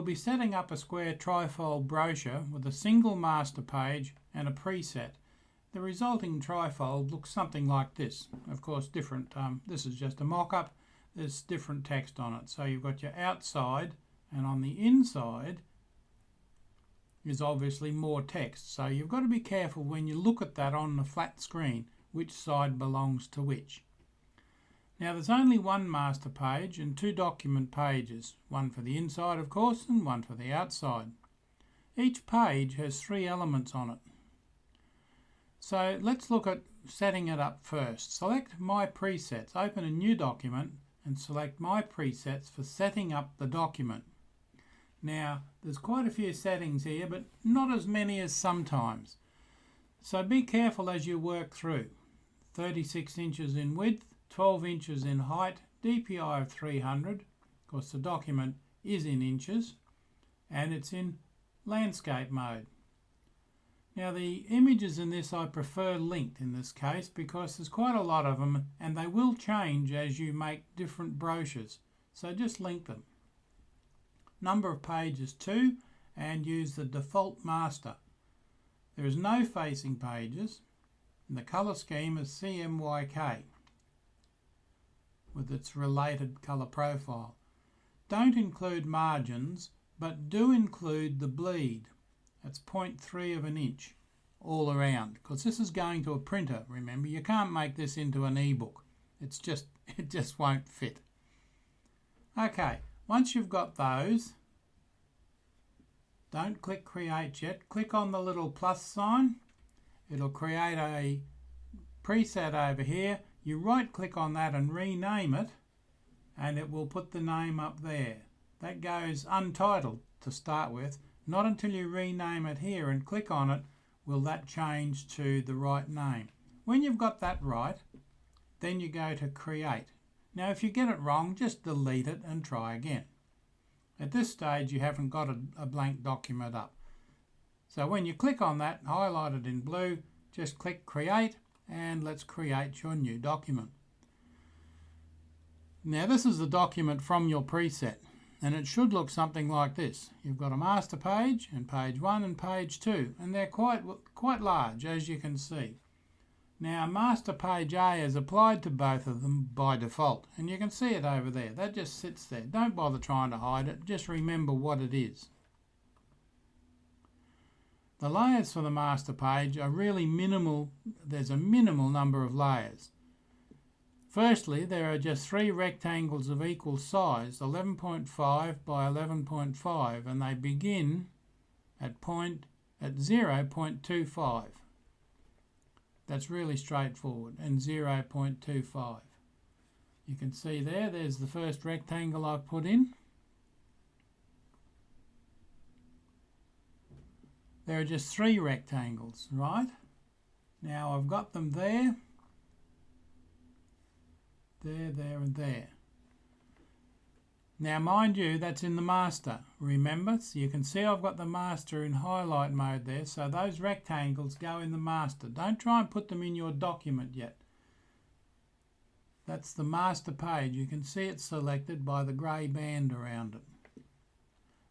be setting up a square trifold brochure with a single master page and a preset. The resulting trifold looks something like this. Of course, different. This is just a mock-up. There's different text on it. So you've got your outside, and on the inside is obviously more text. So you've got to be careful when you look at that on the flat screen, which side belongs to which. Now there's only one master page and two document pages, one for the inside of course and one for the outside. Each page has three elements on it. So let's look at setting it up first. Select My Presets, open a new document and select My Presets for setting up the document. Now there's quite a few settings here, but not as many as sometimes. So be careful as you work through. 36 inches in width, 12 inches in height, DPI of 300, of course the document is in inches, and it's in landscape mode. Now the images in this I prefer linked in this case because there's quite a lot of them and they will change as you make different brochures, so just link them. Number of pages 2 and use the default master. There is no facing pages and the colour scheme is CMYK with its related colour profile. Don't include margins, but do include the bleed. That's 0.3 of an inch all around, because this is going to a printer. Remember, you can't make this into an ebook. It just won't fit. Okay, once you've got those, don't click Create yet. Click on the little plus sign. It'll create a preset over here. You right click on that and rename it, and it will put the name up there. That goes untitled to start with. Not until you rename it here and click on it will that change to the right name. When you've got that right, then you go to Create. Now if you get it wrong, just delete it and try again. At this stage you haven't got a blank document up. So when you click on that, highlighted in blue, just click Create and let's create your new document. Now this is the document from your preset and it should look something like this. You've got a master page and page 1 and page 2 and they're quite large as you can see. Now master page A is applied to both of them by default and you can see it over there. That just sits there. Don't bother trying to hide it, just remember what it is. The layers for the master page are really minimal. There's a minimal number of layers. Firstly, there are just three rectangles of equal size, 11.5 by 11.5, and they begin at 0.25. That's really straightforward, and 0.25. You can see there's the first rectangle I've put in. There are just three rectangles, right? Now I've got them there, and there. Now mind you, that's in the master, remember? So you can see I've got the master in highlight mode there, so those rectangles go in the master. Don't try and put them in your document yet. That's the master page. You can see it's selected by the grey band around it.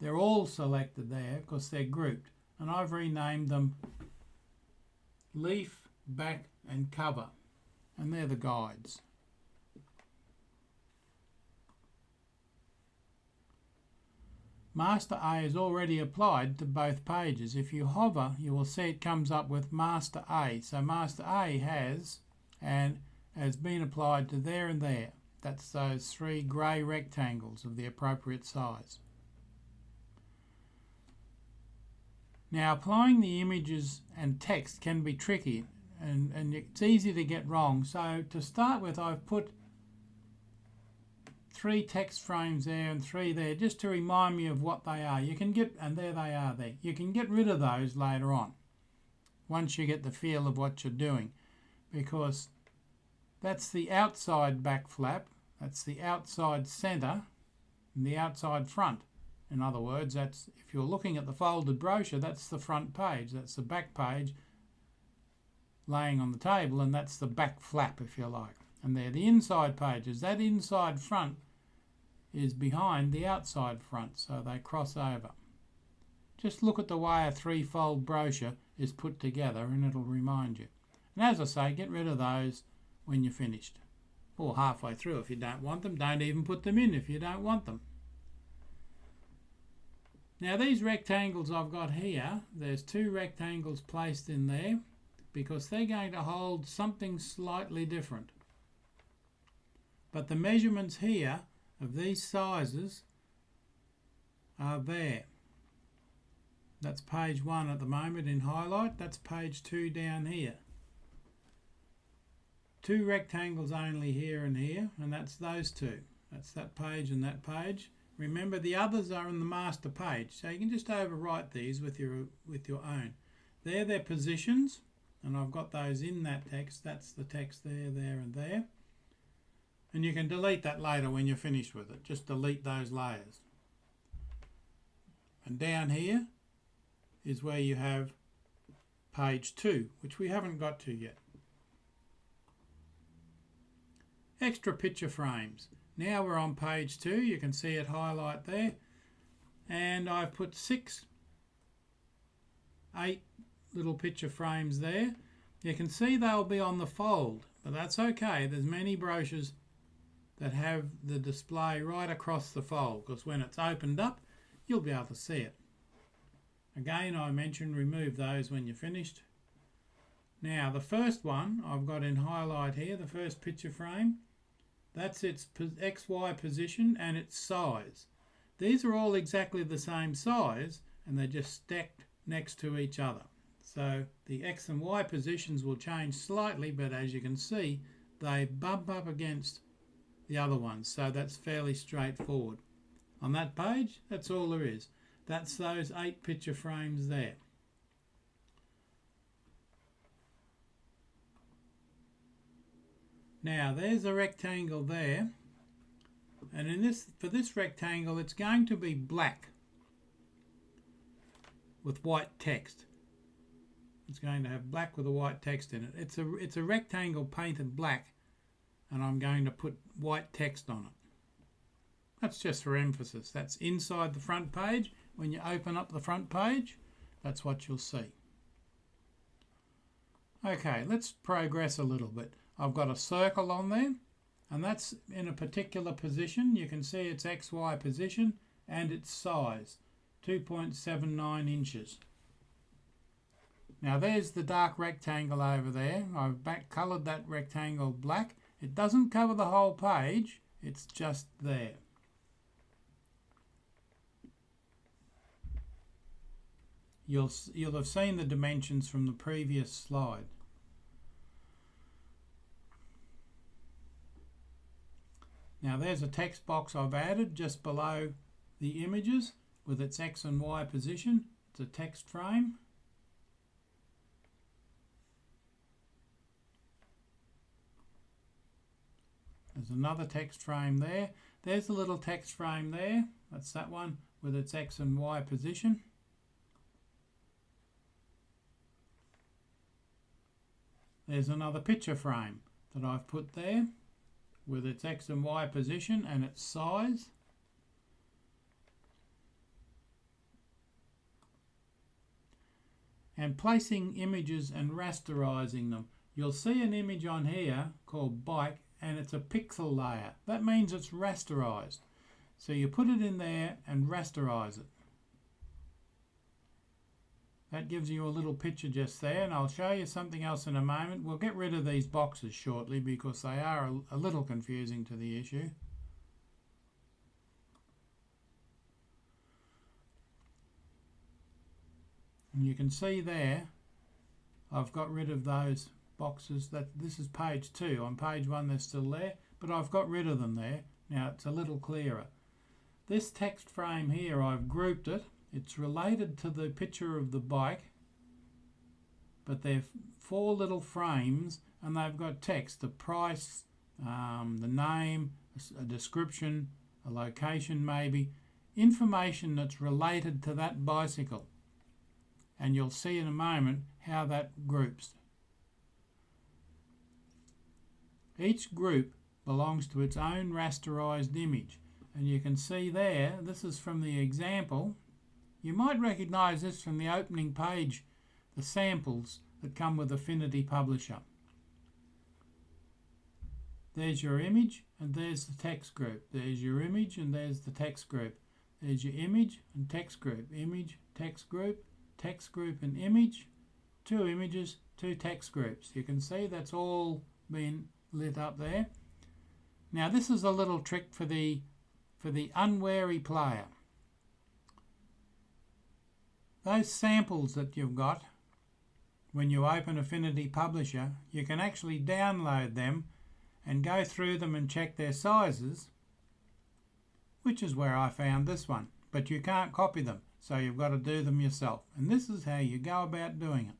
They're all selected there because they're grouped. And I've renamed them Leaf, Back and Cover. And they're the guides. Master A is already applied to both pages. If you hover, you will see it comes up with Master A. So Master A has been applied to there and there. That's those three grey rectangles of the appropriate size. Now applying the images and text can be tricky and it's easy to get wrong. So to start with, I've put 3 text frames there and 3 there just to remind me of what they are. You can get, and there they are there. You can get rid of those later on once you get the feel of what you're doing, because that's the outside back flap, that's the outside centre and the outside front. In other words, that's, if you're looking at the folded brochure, that's the front page, that's the back page laying on the table, and that's the back flap, if you like. And they're the inside pages. That inside front is behind the outside front, so they cross over. Just look at the way a three-fold brochure is put together and it'll remind you. And as I say, get rid of those when you're finished. Or halfway through if you don't want them. Don't even put them in if you don't want them. Now these rectangles I've got here, there's two rectangles placed in there because they're going to hold something slightly different. But the measurements here of these sizes are there. That's page 1 at the moment in highlight. That's page 2 down here. Two rectangles only here and here, and that's those two. That's that page and that page. Remember, the others are in the master page, so you can just overwrite these with your own. They're their positions, and I've got those in that text. That's the text there, there, and there. And you can delete that later when you're finished with it. Just delete those layers. And down here is where you have page 2, which we haven't got to yet. Extra picture frames. Now we're on page 2. You can see it highlight there. And I've put 8 little picture frames there. You can see they'll be on the fold, but that's okay. There's many brochures that have the display right across the fold, because when it's opened up, you'll be able to see it. Again, I mentioned remove those when you're finished. Now, the first one I've got in highlight here, the first picture frame, that's its XY position and its size. These are all exactly the same size, and they're just stacked next to each other. So the X and Y positions will change slightly, but as you can see, they bump up against the other ones, so that's fairly straightforward. On that page, that's all there is. That's those 8 picture frames there. Now there's a rectangle there, and for this rectangle it's going to be black with white text. It's going to have black with a white text in it. It's a rectangle painted black, and I'm going to put white text on it. That's just for emphasis. That's inside the front page. When you open up the front page, that's what you'll see. Okay, let's progress a little bit. I've got a circle on there, and that's in a particular position. You can see its XY position and its size, 2.79 inches. Now there's the dark rectangle over there. I've coloured that rectangle black. It doesn't cover the whole page, it's just there. You'll have seen the dimensions from the previous slide. Now there's a text box I've added just below the images with its X and Y position. It's a text frame. There's another text frame there. There's a little text frame there. That's that one with its X and Y position. There's another picture frame that I've put there with its X and Y position and its size. And placing images and rasterizing them. You'll see an image on here called bike, and it's a pixel layer. That means it's rasterized. So you put it in there and rasterize it. That gives you a little picture just there, and I'll show you something else in a moment. We'll get rid of these boxes shortly because they are a little confusing to the issue. And you can see there, I've got rid of those boxes. This is page 2. On page 1 they're still there, but I've got rid of them there. Now it's a little clearer. This text frame here, I've grouped it. It's related to the picture of the bike, but they're 4 little frames, and they've got text, the price, the name, a description, a location maybe, information that's related to that bicycle. And you'll see in a moment how that groups. Each group belongs to its own rasterized image, And you can see there, this is from the example. You might recognise this from the opening page, the samples that come with Affinity Publisher. There's your image and there's the text group. There's your image and there's the text group. There's your image and text group. Image, text group and image. 2 images, 2 text groups. You can see that's all been lit up there. Now this is a little trick for the unwary player. Those samples that you've got, when you open Affinity Publisher, you can actually download them and go through them and check their sizes, which is where I found this one. But you can't copy them, so you've got to do them yourself. And this is how you go about doing it.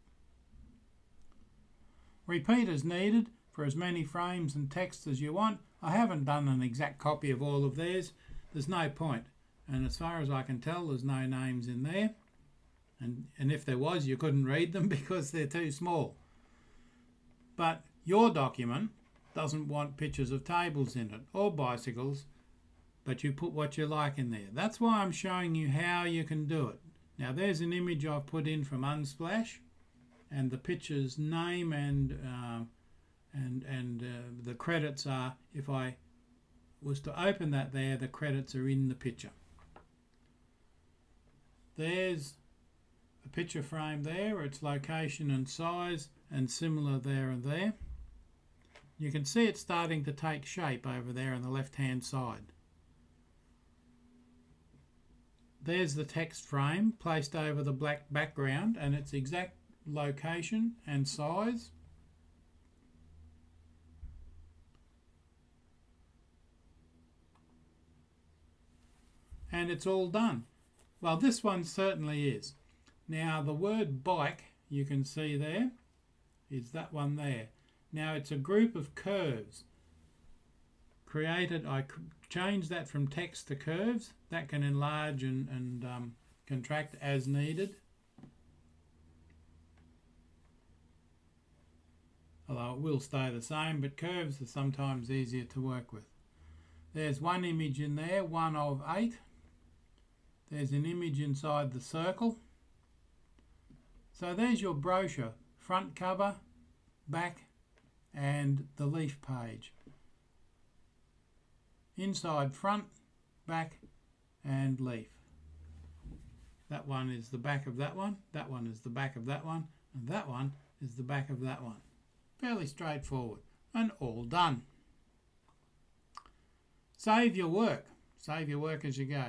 Repeat as needed for as many frames and text as you want. I haven't done an exact copy of all of theirs. There's no point. And as far as I can tell, there's no names in there. And if there was, you couldn't read them because they're too small. But your document doesn't want pictures of tables in it or bicycles, but you put what you like in there. That's why I'm showing you how you can do it. Now there's an image I've put in from Unsplash, and the picture's name and the credits are, if I was to open that there, the credits are in the picture. There's a picture frame there, its location and size, and similar there and there. You can see it starting to take shape over there on the left hand side. There's the text frame placed over the black background and its exact location and size. And it's all done. Well, this one certainly is. Now the word bike, you can see there, is that one there. Now it's a group of curves created. I changed that from text to curves. That can enlarge and contract as needed. Although it will stay the same, but curves are sometimes easier to work with. There's one image in there, 1 of 8. There's an image inside the circle. So there's your brochure, front cover, back, and the leaf page. Inside, front, back, and leaf. That one is the back of that one is the back of that one, and that one is the back of that one. Fairly straightforward, and all done. Save your work. Save your work as you go.